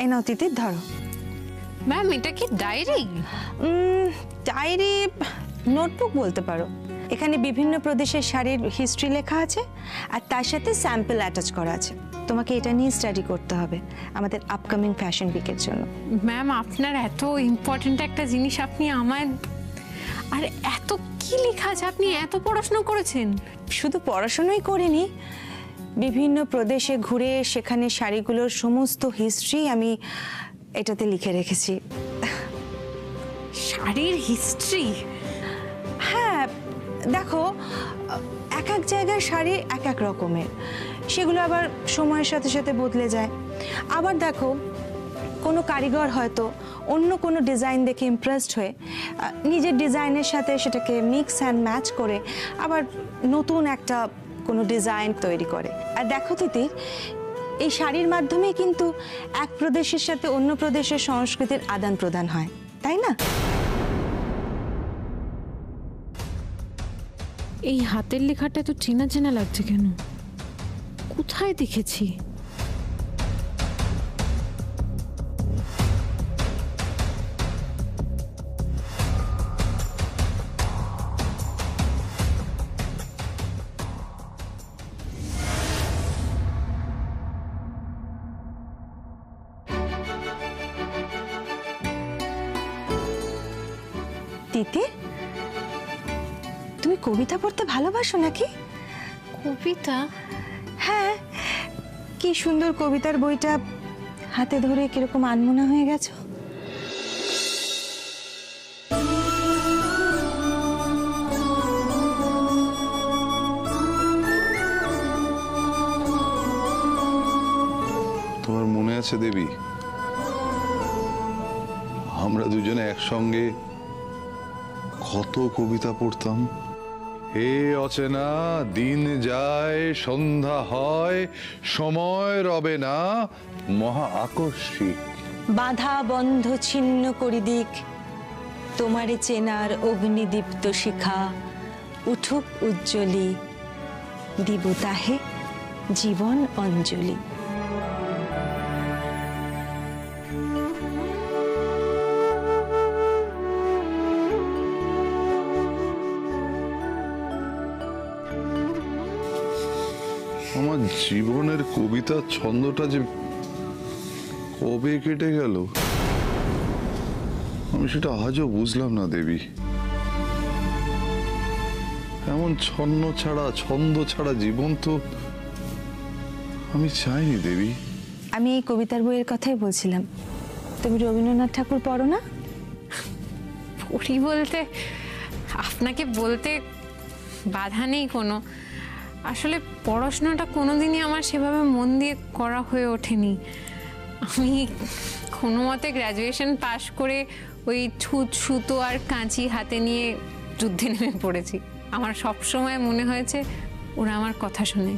এই নাও তিতির, ধরো। ম্যাম এটা কি ডায়েরি? ডায়েরি, নোটবুক বলতে পারো। এখানে বিভিন্ন প্রদেশের শাড়ির হিস্ট্রি লেখা আছে, আর তার সাথে স্যাম্পল অ্যাটাচ করা আছে। তোমাকে এটা নিয়ে স্টাডি করতে হবে আমাদের আপকামিং ফ্যাশন উইকের জন্য। ম্যাম আপনার এত ইম্পর্ট্যান্ট একটা জিনিস আপনি আমায়, আর এত কি লেখা আছে? আপনি এত পড়াশোনা করেছেন? শুধু পড়াশোনাই করিনি, বিভিন্ন প্রদেশে ঘুরে সেখানে শাড়িগুলোর সমস্ত হিস্ট্রি আমি এটাতে লিখে রেখেছি। শাড়ির হিস্ট্রি? হ্যাঁ, দেখো, এক এক জায়গায় শাড়ি এক এক রকমের, সেগুলো আবার সময়ের সাথে সাথে বদলে যায়। আবার দেখো, কোনো কারিগর হয়তো অন্য কোনো ডিজাইন দেখে ইমপ্রেসড হয়ে নিজের ডিজাইনের সাথে সেটাকে মিক্স অ্যান্ড ম্যাচ করে আবার নতুন একটা কোনো ডিজাইন তৈরি করে। আর দেখো তিতির, এই শাড়ির মাধ্যমেই কিন্তু এক প্রদেশের সাথে অন্য প্রদেশের সংস্কৃতির আদান প্রদান হয়, তাই না? এই হাতের লেখাটা তো চেনা চেনা লাগছে কেন? কোথায় দেখেছি? তিতি, তুমি কবিতা পড়তে ভালোবাসো নাকি? কবিতা? হ্যাঁ, কি সুন্দর কবিতার বইটা হাতে ধরে কিরকম আনমনা হয়ে গেছো। তোমার মনে আছে দেবী, আমরা দুজনে একসঙ্গে কত কবিতা পড়তাম? হে অচেনা দিন যায় সন্ধ্যা হয়, সময় রবে না মহা আকস্মিক। বাধা বন্ধ ছিন্ন করি দিক, তোমারে চেনার অগ্নিদীপ্ত শিখা উঠুক উজ্জ্বলি, দিব তাহে জীবন অঞ্জলি। আমার জীবনের কবিতার ছন্দটা যে কবে কেটে গেল আমি সেটা আজও বুঝলাম না দেবী। এমন ছন্দ ছাড়া জীবন তো আমি চাইনি দেবী। আমি এই কবিতার বইয়ের কথাই বলছিলাম। তুমি রবীন্দ্রনাথ ঠাকুর পড়ো না? পড়ি বলতে আপনাকে বলতে বাধা নেই কোনো। আসলে পড়াশোনাটা কোনোদিনই আমার সেভাবে মন দিয়ে করা হয়ে ওঠেনি। আমি কোনো মতে গ্র্যাজুয়েশন পাশ করে ওই ছুঁচ সুতো আর কাঁচি হাতে নিয়ে যুদ্ধে নেমে পড়েছি। আমার সব সময় মনে হয়েছে ওরা আমার কথা শোনে,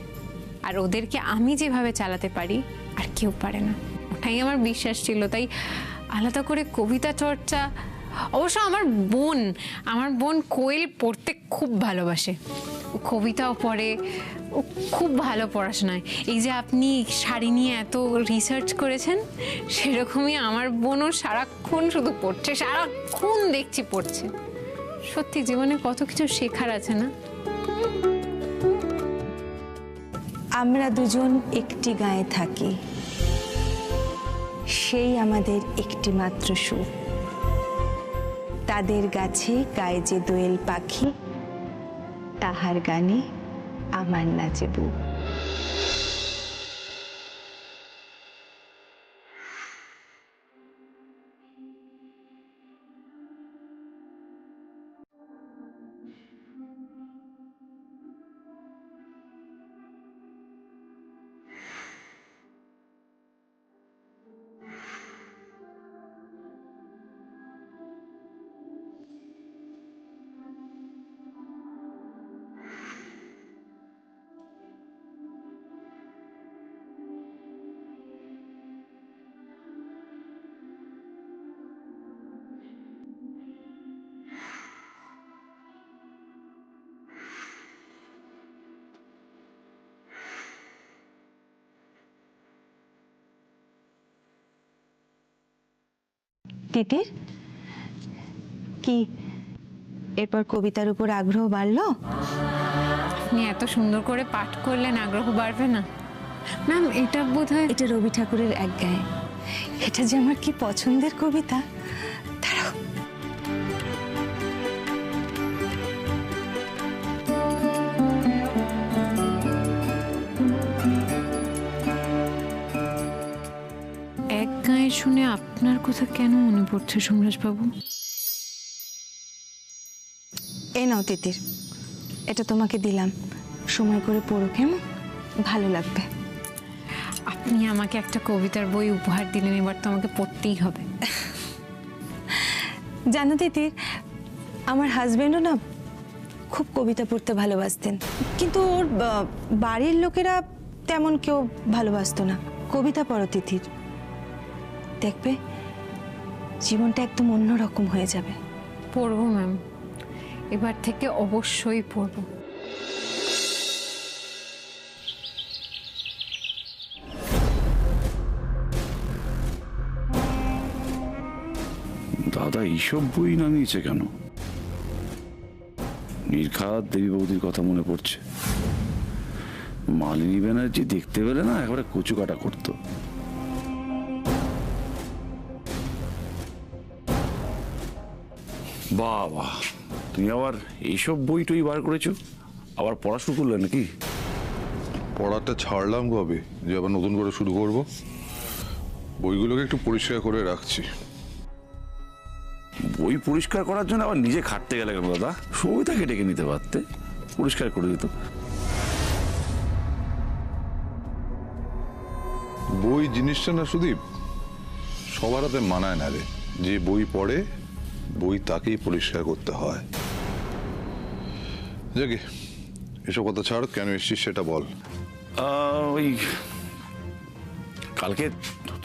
আর ওদেরকে আমি যেভাবে চালাতে পারি আর কেউ পারে না, ওটাই আমার বিশ্বাস ছিল। তাই আলাদা করে কবিতা চর্চা, অবশ্য আমার বোন কোয়েল পড়তে খুব ভালোবাসে, ও কবিতাও পড়ে, ও খুব ভালো পড়াশোনায়। এই যে আপনি শাড়ি নিয়ে এত রিসার্চ করেছেন, সেরকমই আমার বোনও সারাক্ষণ শুধু পড়ছে, সারাক্ষণ দেখছি পড়ছে। সত্যি জীবনে কত কিছু শেখার আছে না? আমরা দুজন একটি গায়ে থাকি, সেই আমাদের একটি মাত্র সুখ। তাদের গাছে গায়ে যে দোয়েল পাখি, তাহার গানে আমার নাচে বুক। তিতির, কি এরপর কবিতার উপর আগ্রহ বাড়লো? আপনি এত সুন্দর করে পাঠ করলেন, আগ্রহ বাড়বে না? ম্যাম, এটা বোধহয় এটা রবি ঠাকুরের এক গায়ে। এটা যে আমার কি পছন্দের কবিতা। দাঁড়াও, এক গায়ে শুনে আপনার কথা কেন মনে পড়ছে সোমরাজবাবু? এই নাও তিতির, এটা তোমাকে দিলাম, সময় করে পড়ো, কেমন? ভালো লাগবে। আপনি আমাকে একটা কবিতার বই উপহার দিলেন, এবার তো আমাকে পড়তেই হবে। জানো তিতির, আমার হাজবেন্ডও না খুব কবিতা পড়তে ভালোবাসতেন, কিন্তু ওর বাড়ির লোকেরা তেমন কেউ ভালোবাসতো না। কবিতা পড়ো তিতির, দেখবে জীবনটা একদম অন্যরকম হয়ে যাবে। পড়বো ম্যাম, এবার থেকে অবশ্যই পড়বো। দাদা এইসব বই নামিয়েছে কেন? নির্ঘাত দেবী বৌদির কথা মনে পড়ছে। মালিনী ব্যানার্জি দেখতে পেলে না একেবারে কচু কাটা করতো। বাবা, তুমি আবার এইসব বই টই বার করেছো? আবার পড়া শুরু করলে নাকি? পড়াটা ছাড়লাম কবে যে আবার নতুন করে শুরু করব? বইগুলোকে একটু পরিষ্কার করে রাখছি। বই পরিষ্কার করার জন্য আবার নিজে খাটতে গেলে কেন দাদা? সবিতাকে ডেকে নিতে পারতে, পরিষ্কার করে দিত। বই জিনিসটা না সুদীপ, সবার হাতে মানায় না রে। যে বই পড়ে বই তাকেই পরিষ্কার করতে হয়। যাকে এসব কথা ছাড়, কেন এসছিস সেটা বল। ওই কালকে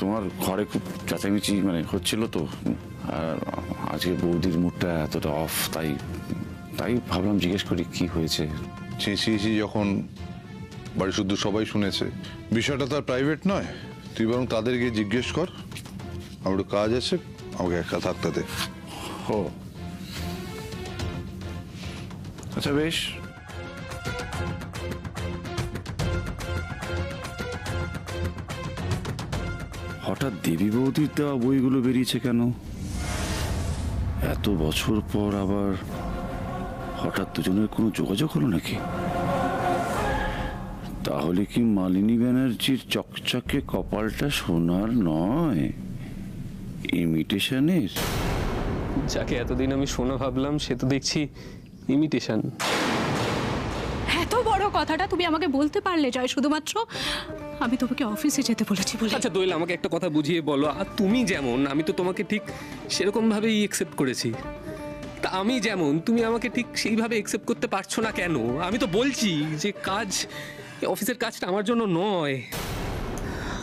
তোমার ঘরে খুব চেঁচামেচি হচ্ছিল তো, আর আজকে বৌদির মুডটা এতটা অফ, তাই ভাবলাম জিজ্ঞেস করি কি হয়েছে। চেঁচিয়েছি যখন বাড়ি শুদ্ধ সবাই শুনেছে, বিষয়টা তার প্রাইভেট নয়। তুই বরং তাদের গিয়ে জিজ্ঞেস কর। আমার একটু কাজ আছে, আমাকে একা থাকতে দে। ও আচ্ছা, বেশ। হঠাৎ দেবী বৌদির দেওয়া বইগুলো বেরিয়েছে কেন? এত বছর পর আবার হঠাৎ দুজনের কোনো যোগাযোগ হলো নাকি? তাহলে কি মালিনী ব্যানার্জির চকচকে কপালটা সোনার নয়, ইমিটেশনের? যাকে এতদিন আমি সোনা ভাবলাম সে তো দেখছি ইমিটেশন। এত বড় কথাটা তুমি আমাকে বলতে পারলে জয়, শুধুমাত্র আমি তোমাকে অফিসে যেতে বলেছি বলে। আচ্ছা দোয়েল, আমাকে একটা কথা বুঝিয়ে বলো। আর তুমি যেমন, আমি তো তোমাকে ঠিক সেরকম ভাবেই একসেপ্ট করেছি। তা আমি যেমন, তুমি আমাকে ঠিক সেইভাবে একসেপ্ট করতে পারছো না কেন? আমি তো বলছি যে কাজ, অফিসের কাজটা আমার জন্য নয়।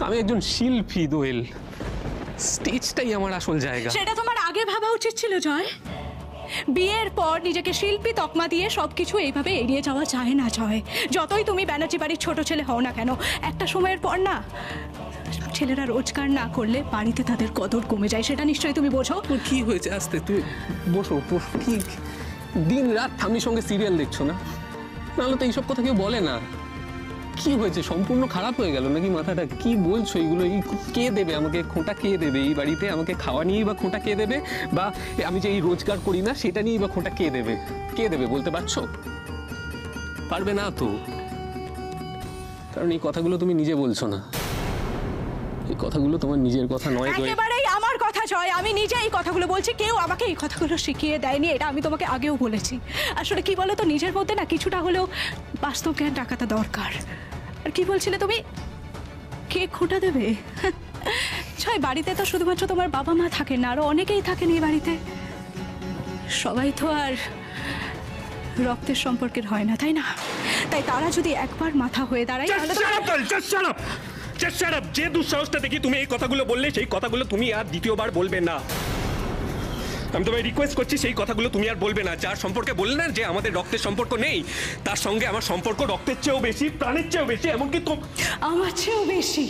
আমি একজন শিল্পী দোয়েল, স্টেজটাই আমার আসল জায়গা। সেটা তোমার আগে ভাবা উচিত ছিল জয়। বিয়ের পর নিজেকে শিল্পী তকমা দিয়ে সবকিছু এইভাবে এড়িয়ে যাওয়া যায় না জয়। যতই তুমি ব্যানার্জি বাড়ির ছোট ছেলে হও না কেন, একটা সময়ের পর না ছেলেরা রোজগার না করলে বাড়িতে তাদের কদর কমে যায়, সেটা নিশ্চয়ই তুমি বোঝো। তোর কি হয়েছে? আসতে তুই বসো। তোর কি দিন রাত ফ্যামিলির সঙ্গে সিরিয়াল দেখছো না? নাহলে তো এইসব কথা কেউ বলে না। কি হয়েছে? সম্পূর্ণ খারাপ হয়ে গেল নাকি মাথাটা? কি বলছো এইগুলো? এই কে দেবে আমাকে খোঁটা? কে দেবে এই বাড়িতে আমাকে খাওয়া নিয়েই বা খোঁটা কে দেবে? বা আমি যে এই রোজগার করি না সেটা নিয়েই বা খোঁটা কে দেবে? কে দেবে বলতে পারছো? পারবে না তো, কারণ এই কথাগুলো তুমি নিজে বলছো না। এই কথাগুলো তোমার নিজের কথা নয়। একেবারেই আমার কথা জয়, আমি নিজে এই কথাগুলো বলছি, কেউ আমাকে এই কথাগুলো শিখিয়ে দেয়নি। এটা আমি তোমাকে আগেও বলেছি। আসলে কি বলো তো, নিজের মধ্যে না কিছুটা হলেও বাস্তব জ্ঞান রাখাটা দরকার। আর কি বলছিলে তুমি, কে খোঁটা দেবে? জয়, বাড়িতে তো শুধুমাত্র তোমার বাবা মা থাকেন না, আরো অনেকেই থাকেন এই বাড়িতে। সবাই তো আর রক্তের সম্পর্কের হয় না, তাই না? তাই তারা যদি একবার মাথা হয়ে দাঁড়ায় তাহলে যে দুঃসাহসটা দেখি তুমি এই কথাগুলো বললে, সেই কথাগুলো তুমি আর দ্বিতীয়বার বলবে না। আমি তোমায় রিকোয়েস্ট করছি, সেই কথাগুলো তুমি আর বলবে না। যার সম্পর্কে বললে না যে আমাদের রক্তের সম্পর্ক নেই, তার সঙ্গে আমার সম্পর্ক রক্তের চেয়েও বেশি, প্রাণের চেয়েও বেশি, এমনকি তো আমার চেয়েও বেশি।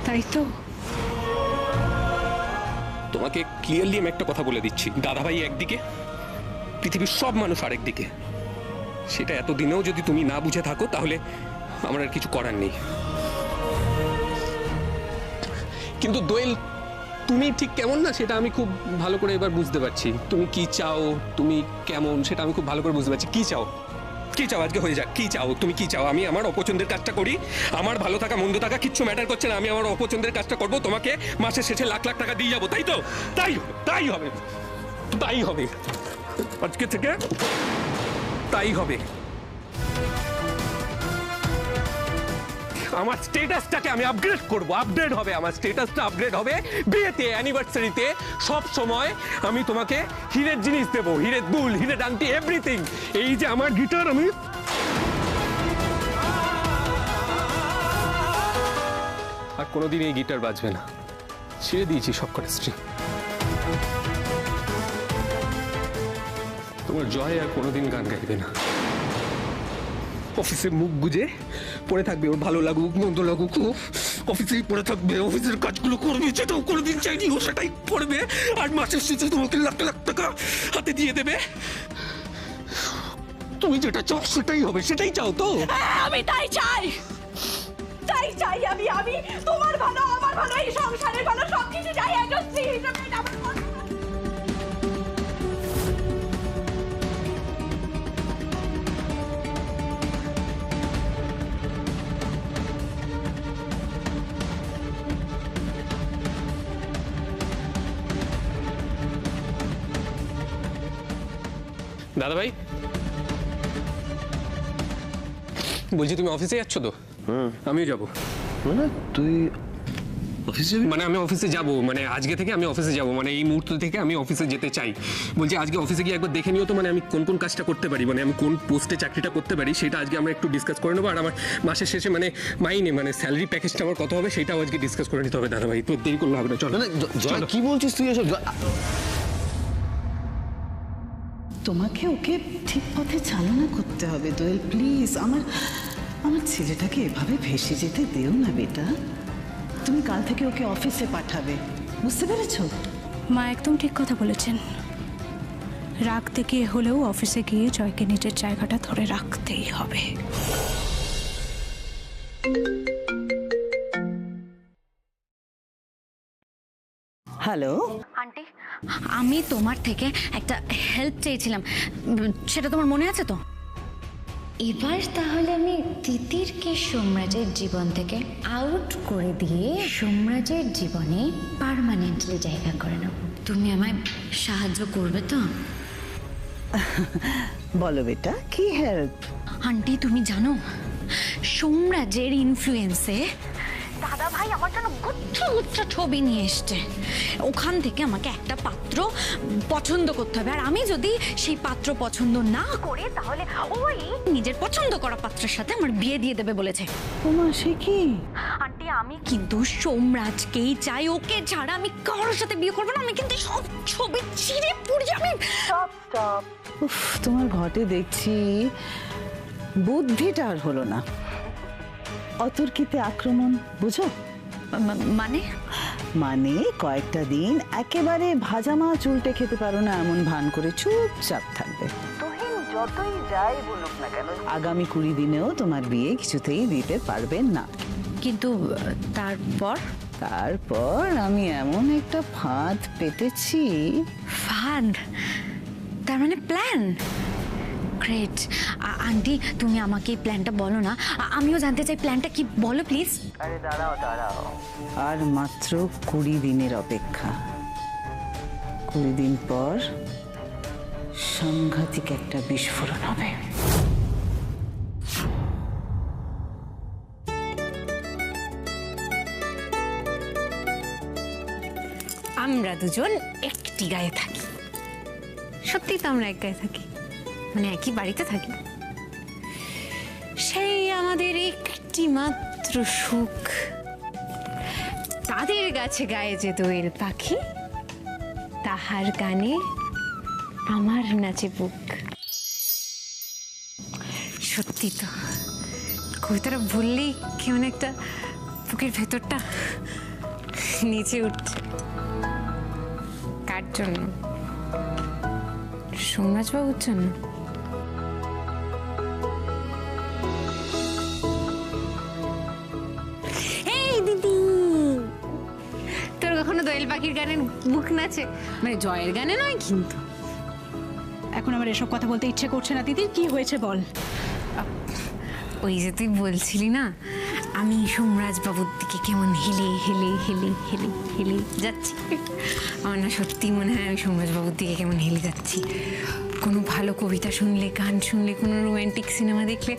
তাই তো তোমাকে ক্লিয়ারলি আমি একটা কথা বলে দিচ্ছি, দাদাভাই একদিকে, পৃথিবীর সব মানুষ আরেকদিকে। সেটা এতদিনেও যদি তুমি না বুঝে থাকো তাহলে আমার আর কিছু করার নেই। কিন্তু দোয়েল, তুমি ঠিক কেমন না সেটা আমি খুব ভালো করে এবার বুঝতে পারছি। তুমি কি চাও, তুমি কেমন সেটা আমি খুব ভালো করে বুঝতে পারছি। কি চাও, কি চাও আজকে হয়ে যাক, কি চাও, তুমি কি চাও? আমি আমার অপছন্দের কাজটা করি, আমার ভালো থাকা মন্দ থাকা কিচ্ছু ম্যাটার করছে না, আমি আমার অপছন্দের কাজটা করব, তোমাকে মাসের শেষে লাখ লাখ টাকা দিয়ে যাবো, তাই তো? তাই তাই হবে, তাই হবে, আজকে থেকে তাই হবে। আমার স্ট্যাটাসটাকে আমি আপগ্রেড করব, আপগ্রেড হবে, আমার স্ট্যাটাসটা আপগ্রেড হবে। বিয়েতে, অ্যানিভার্সারিতে সব সময় আমি তোমাকে হীরের জিনিস দেবো, হীরের দুল, হীরের আংটি, এভরিথিং। এই যে আমার গিটার, আমি আর কোনোদিন এই গিটার বাজবে না, ছেড়ে দিয়েছি সব কটা স্ট্রিং। তোমার জয় আর কোনোদিন গান গাইবে না, অফিসে মুখ গুজে পড়ে থাকবে, ওর ভালো লাগুক মন্দ লাগুক অফিসেই পড়ে থাকবে, অফিসের কাজগুলো করবে, যেটাও কোনোদিন চাইনি ও সেটাই করবে, আর মাসের শেষে তোমাকে লাখ লাখ টাকা হাতে দিয়ে দেবে। তুমি যেটা চাও সেটাই হবে, সেটাই চাও তো? আমি তাই চাই, তাই চাই আমি। আমি তোমার ভালো, আমার ভালো, এই সংসারের ভালো, সবকিছু চাই একজন স্ত্রী হিসেবে। এটা আমার মনে হয়। দাদা ভাই, বলছি তুমি অফিসে যাচ্ছ তো? আমিও যাবো। মানে তুই অফিসে যাবি? মানে আমি অফিসে যাব, মানে আজকে থেকে আমি অফিসে যাব, মানে এই মুহূর্ত থেকে আমি অফিসে যেতে চাই। বলছি আজকে অফিসে গিয়ে একবার দেখে নিও তো, মানে আমি কোন কোন কাজটা করতে পারি, মানে আমি কোন পোস্টে চাকরিটা করতে পারি সেটা আজকে আমরা একটু ডিসকাস করে নেবো। আর আমার মাসের শেষে মানে মাইনে, মানে স্যালারি প্যাকেজটা আমার কত হবে সেটাও আজকে ডিসকাস করে নিতে হবে। দাদা ভাই, তো দেরি করলে হবে না, চলো। জয়, কি বলছিস তুই এসব? তোমাকে ওকে ঠিক পথে চালনা করতে হবে দোয়েল, প্লিজ। আমার ছেলেটাকে এভাবে ভেসে যেতে দেও না বেটা। তুমি কাল থেকে ওকে অফিসে পাঠাবে, বুঝতে পেরেছো? মা একদম ঠিক কথা বলেছেন। রাখতে গিয়ে হলেও অফিসে গিয়ে জয়কে নিজের জায়গাটা ধরে রাখতেই হবে। হ্যালো আন্টি, আমি তোমার থেকে একটা হেল্প চেয়েছিলাম, সেটা তোমার মনে আছে তো? এবার তাহলে আমি তিতিরকে সোমরাজের জীবন থেকে আউট করে দিয়ে সোমরাজের জীবনে পার্মানেন্টলি জায়গা করে নেব। তুমি আমায় সাহায্য করবে তো? বলো বেটা, কি হেল্প? আন্টি তুমি জানো, সোমরাজের ইনফ্লুয়েন্সে দাদা ভাই আমার জন্য গুচ্ছ গুচ্ছ ছবি নিয়ে এসছে। ওখান থেকে আমাকে একটা পাত্র পছন্দ করতে হবে, আর আমি যদি সেই পাত্র পছন্দ না করি তাহলে ওই নিজের পছন্দ করা পাত্রের সাথে আমার বিয়ে দিয়ে দেবে বলেছে। ওমা, সে কি? আন্টি আমি কিন্তু সোমরাজকেই চাই, ওকে ছাড়া আমি কারোর সাথে বিয়ে করবো না। আমি কিন্তু সব ছবি ছিঁড়ে পুড়ে আমি উফ, তোমার ঘটে দেখছি বুদ্ধিটা আর হলো না। অতর্কিতে আক্রমণ, বুঝো? মানে কয়েকটা দিন একেবারে ভাজা মাছ উল্টে খেতে পারো না এমন ভান করে চুপচাপ থাকবে। তুহিন যতই যাই বলুক না কেন, আগামী 20 দিনেও তোমার বিয়ে কিছুতেই দিতে পারবে না। কিন্তু তারপর আমি এমন একটা ফাঁদ পেতেছি। ফান্ড, তার মানে প্ল্যান। গ্রেট আন্টি, তুমি আমাকে এই প্ল্যানটা বলো না, আমিও জানতে চাই প্ল্যানটা কি, বলো প্লিজ। আরে দাঁড়াও, আর মাত্র 20 দিনের অপেক্ষা। 20 দিন পর সাংঘাতিক একটা বিস্ফোরণ হবে। আমরা দুজন একটি গায়ে থাকি। সত্যি তো আমরা এক গায়ে থাকি, মানে একই বাড়িতে থাকি। সেই আমাদের একটি মাত্র সুখ, তাদের গাছে গায়ে যে দোয়েল পাখি, তাহার গানে আমার নাচে বুক। সত্যি তো, কবিতাটা বললেই কেমন একটা বুকের ভেতরটা নিচে উঠছে। কার জন্য? সোমরাজবাবুর জন্য? এই দিদি, তোর কখনো দোয়েল পাখির গানের মুখ নাচে? মানে জয়ের গানে নয় কিন্তু। এখন আমার এসব কথা বলতে ইচ্ছে করছে না দিদির। কি হয়েছে বল। ওই যে তুই বলছিলি না, আমি সোমরাজবাবুর দিকে কেমন হেলে হেলে হেলে হেলে হেলে যাচ্ছি। আমার না সত্যি মনে হয় আমি সোমরাজবাবুর দিকে কেমন হেলে যাচ্ছি। কোনো ভালো কবিতা শুনলে, গান শুনলে, কোনো রোম্যান্টিক সিনেমা দেখলে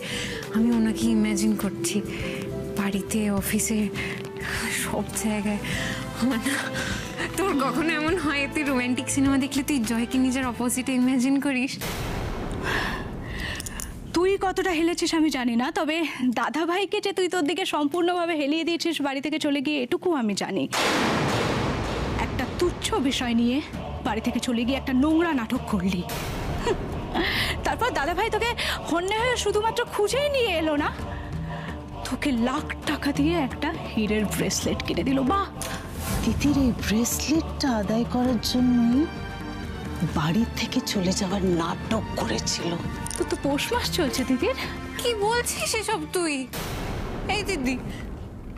আমি ওনাকে ইমাজিন করছি। বাড়িতে, অফিসে, সব জায়গায়। আমার না, তোর কখনো এমন হয় তুই রোম্যান্টিক সিনেমা দেখলে তুই জয়কে নিজের অপোজিটে ইমাজিন করিস? তুই কতটা হেলেছিস আমি জানি না, তবে দাদা ভাইকে যে তুই তোর দিকে সম্পূর্ণভাবে হেলিয়ে দিয়েছিস বাড়ি থেকে চলে গিয়ে, এটুকু আমি জানি। একটা তুচ্ছ বিষয় নিয়ে বাড়ি থেকে চলে গিয়ে একটা নোংরা নাটক করলি। তারপর দাদা ভাই তোকে হন্যে হয়ে শুধুমাত্র খুঁজেই নিয়ে এলো না, তোকে লাখ টাকা দিয়ে একটা হীরের ব্রেসলেট কিনে দিল। বাহ! তিতির এই ব্রেসলেটটা আদায় করার জন্যই বাড়ি থেকে চলে যাওয়ার নাটক করেছিল। তোর তো পৌষ মাস চলছে দিদির। কি বলছিস এসব তুই? এই দিদি,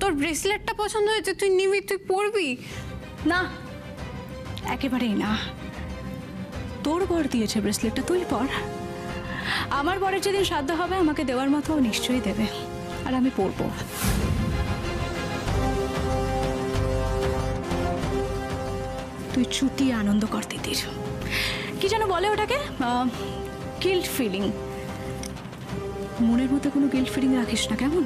তোর ব্রেসলেটটা পছন্দ হয়েছে, তুই নিবি, তুই পরবি? না, একেবারেই না। তোর বর দিয়েছে ব্রেসলেটটা, তুই পর। আমার বরের যেদিন শ্রাদ্ধ হবে আমাকে দেওয়ার মতো নিশ্চয়ই দেবে, আর আমি পরবো। তুই চুটিয়ে আনন্দ কর দিদির। কি যেন বলে ওটাকে, গিল্ট ফিলিং। মনের মধ্যে কোনো গিল্ট ফিলিং রাখিস না, কেমন?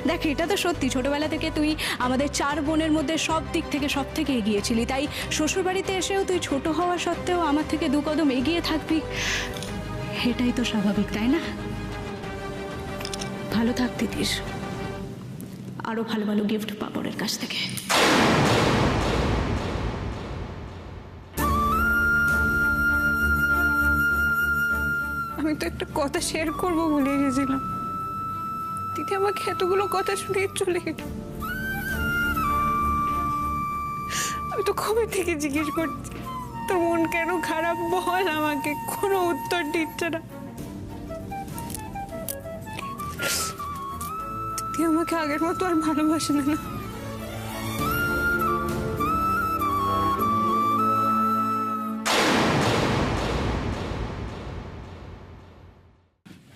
দেখ, এটা তো সত্যি, ছোটবেলা থেকে তুই আমাদের 4 বোনের মধ্যে সব দিক থেকে সব থেকে এগিয়েছিলি, তাই শ্বশুরবাড়িতে এসেও তুই ছোট হওয়া সত্ত্বেও আমার থেকে 2 কদম এগিয়ে থাকবি, এটাই তো স্বাভাবিক, তাই না? ভালো থাক দিদির, আরো ভালো ভালো গিফট পাপড়ের কাছ থেকে। আমি তো একটা কথা শেয়ার করবো ভুলে গেছিলাম। দিদি আমাকে এতগুলো কথা শুনিয়ে চলে গেল। আমি তো কবে থেকে জিজ্ঞেস করছি তোর মন কেন খারাপ, বল আমাকে, কোনো উত্তর দিচ্ছে না। দিদি আমাকে আগের মতো আর ভালোবাসে না।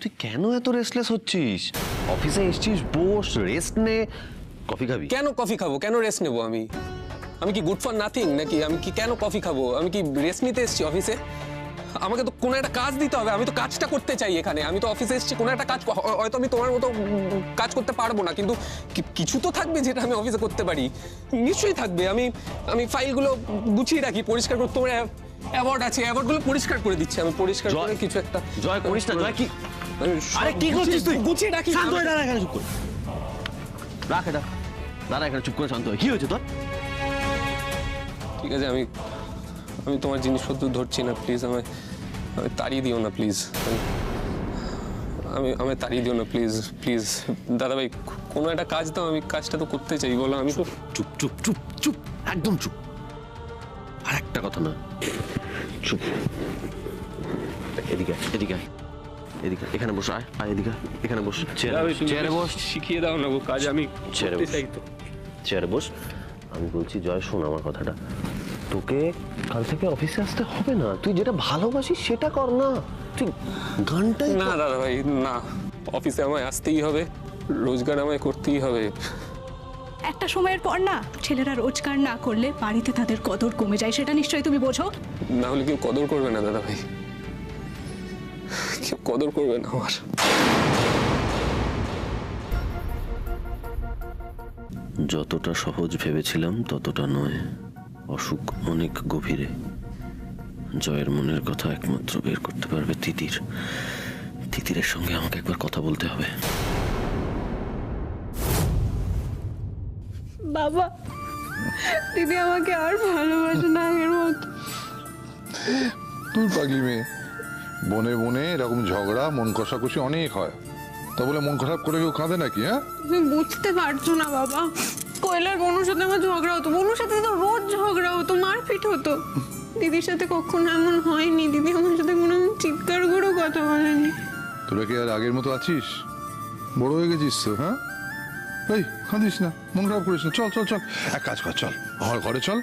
তুই কেন এত রেস্টলেস হচ্ছিস? অফিসে এসছিস, বস, রেস্ট নে। কফি খাবি? কেন কফি খাবো? কেন রেস্ট নেবো? আমি কি গুড ফর নাথিং নাকি? আমি কি কেন কফি খাবো? আমি কি রেস্ট নিতে এসেছি অফিসে? আমাকে তো কোনো একটা কাজ দিতে হবে, আমি তো কাজটা করতে চাই এখানে। আমি তো অফিসে এসেছি কোনো একটা কাজ, হয়তো আমি তোমার মতো কাজ করতে পারবো না, কিন্তু কিছু তো থাকবে যেটা আমি অফিসে করতে পারি। নিশ্চয়ই থাকবে। আমি ফাইলগুলো গুছিয়ে রাখি, পরিষ্কার করে। তোমার অ্যাওয়ার্ড আছে, অ্যাওয়ার্ডগুলো পরিষ্কার করে দিচ্ছি আমি, পরিষ্কার করে কিছু একটা। জয় করিস না, জয় কি? আরে কি করছিস তুই? গুছিয়ে রাখি। শান্ত হয়ে দাঁড়া, এখানে চুপ করে রাখ এটা। দাঁড়া এখানে চুপ করে, শান্ত হয়ে। কি হয়েছে তোর? ঠিক আছে, আমি তোমার জিনিসপত্র ধরছি না, প্লিজ আমায় তাড়িয়ে দিও না, প্লিজ। আমায় তাড়িয়ে দিও না, প্লিজ প্লিজ। দাদাভাই, কোনো একটা কাজ দাও, আমি কাজটা তো করতে চাই, বলো। আমি তো চুপ চুপ চুপ চুপ, একদম চুপ। আর একটা কথা না, চুপ। এদিকে এদিকে এদিকে, এখানে বস। আয় আয় এদিকে, এখানে বস। চেয়ারে বস। শিখিয়ে দাও না গো কাজ, আমি করতে চাই তো। চেয়ারে বস। আমি বলছি, জয় শোন আমার কথাটা। তোকে কাল থেকে অফিসে আসতে হবে না। তুই যেটা ভালোবাসিস সেটা কর না। তুই গানটাই না দাদা ভাই, না। অফিসে আমায় আসতেই হবে, রোজগার আমায় করতেই হবে। একটা সময়ের পর না, ছেলেরা রোজগার না করলে বাড়িতে তাদের কদর কমে যায়, সেটা নিশ্চয়ই তুমি বোঝো। না হলে কেউ কদর করবে না দাদা ভাই, কেউ কদর করবে না আমার। যতটা সহজ ভেবেছিলাম ততটা নয়। অসুখ অনেক গভীরে। জয়ের মনের কথা একমাত্র বের করতে পারবে তিতির। তিতিরের সঙ্গে আমাকে একবার কথা বলতে হবে। বাবা, দিদি আমাকে আর ভালোবাসে না আগের মতো। তুই পাগলি মেয়ে, বনে বনে এরকম ঝগড়া, মন কষাকষি অনেক হয়। তা বলে মন খারাপ করে কেউ কাঁদে নাকি? হ্যাঁ, তুমি বুঝতে পারছো না বাবা। কৈলার বনুর সাথে আমার ঝগড়া হতো, বনুর সাথে তো রোজ ঝগড়া হতো, মারপিট হতো। দিদির সাথে কখনো এমন হয়নি। দিদি আমার সাথে কোনো চিৎকার করেও কথা বলেনি। তোরা কি আর আগের মতো আছিস? বড় হয়ে গেছিস তো, হ্যাঁ? এই কাঁদিস না, মন খারাপ করিস না। চল চল চল, এক কাজ কর, চল আমার ঘরে চল,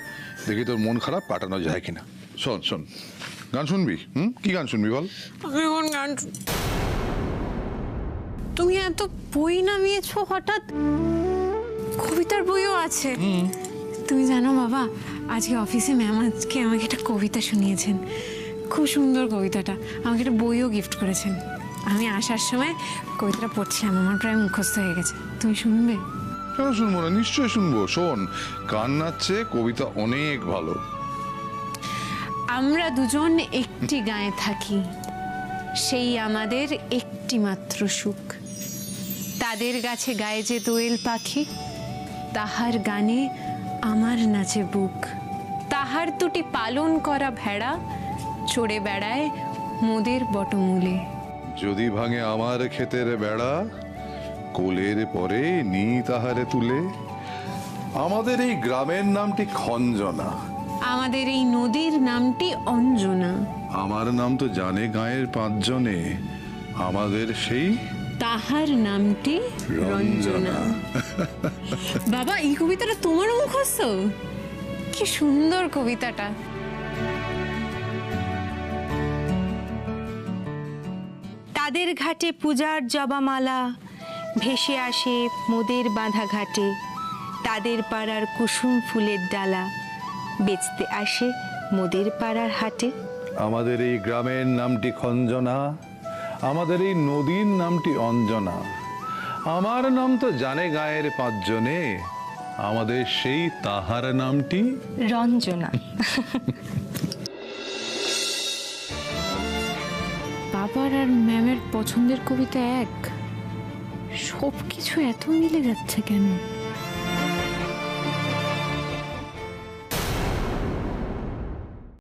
দেখি তোর মন খারাপ কাটানো যায় কিনা। শোন শোন, গান শুনবি? কি গান শুনবি বল? আমি এখন গান তুমি এত বই নামিয়েছো হঠাৎ? কবিতার বইও আছে? তুমি জানো বাবা, আজকে অফিসে ম্যাম আজকে আমাকে একটা কবিতা শুনিয়েছেন। খুব সুন্দর কবিতাটা, আমাকে একটা বইও গিফট করেছেন। আমি আসার সময় কবিতাটা পড়ছিলাম, আমার প্রায় মুখস্থ হয়ে গেছে। তুমি শুনবে? কেন শুনবো না, নিশ্চয়ই শুনবো। শোন, কান্নার চেয়ে কবিতা অনেক ভালো। আমরা দুজন একটি গায়ে থাকি, সেই আমাদের একটি মাত্র সুখ। তাদের গাছে গায়ে যে দোয়েল পাখি, তাহার গানে আমার নাচে বুক। তাহার দুটি পালন করা ভেড়া চড়ে বেড়ায় মোদের বটমূলে। যদি ভাঙে আমার ক্ষেতের বেড়া, কোলের পরে নি তাহারে তুলে। আমাদের এই গ্রামের নামটি খঞ্জনা, আমাদের এই নদীর নামটি অঞ্জনা। আমার নাম তো জানে গাঁয়ের 5 জনে, আমাদের সেই তাহার নামটি রঞ্জনা। বাবা, এই কবিতাটা তোমার মুখস্থ? কি সুন্দর কবিতাটা। তাদের ঘাটে পূজার জবামালা ভেসে আসে মোদের বাঁধা ঘাটে। তাদের পাড়ার কুসুম ফুলের ডালা বেচতে আসে মোদের পাড়ার হাটে। আমাদের এই গ্রামের নামটি খঞ্জনা, আমাদের এই নদীর নামটি অঞ্জনা। আমার নাম তো জানে গায়ের 5 জনে, আমাদের সেই তাহার নামটি রঞ্জনা। বাবার আর ম্যামের পছন্দের কবিতা এক, সবকিছু এত মিলে যাচ্ছে কেন?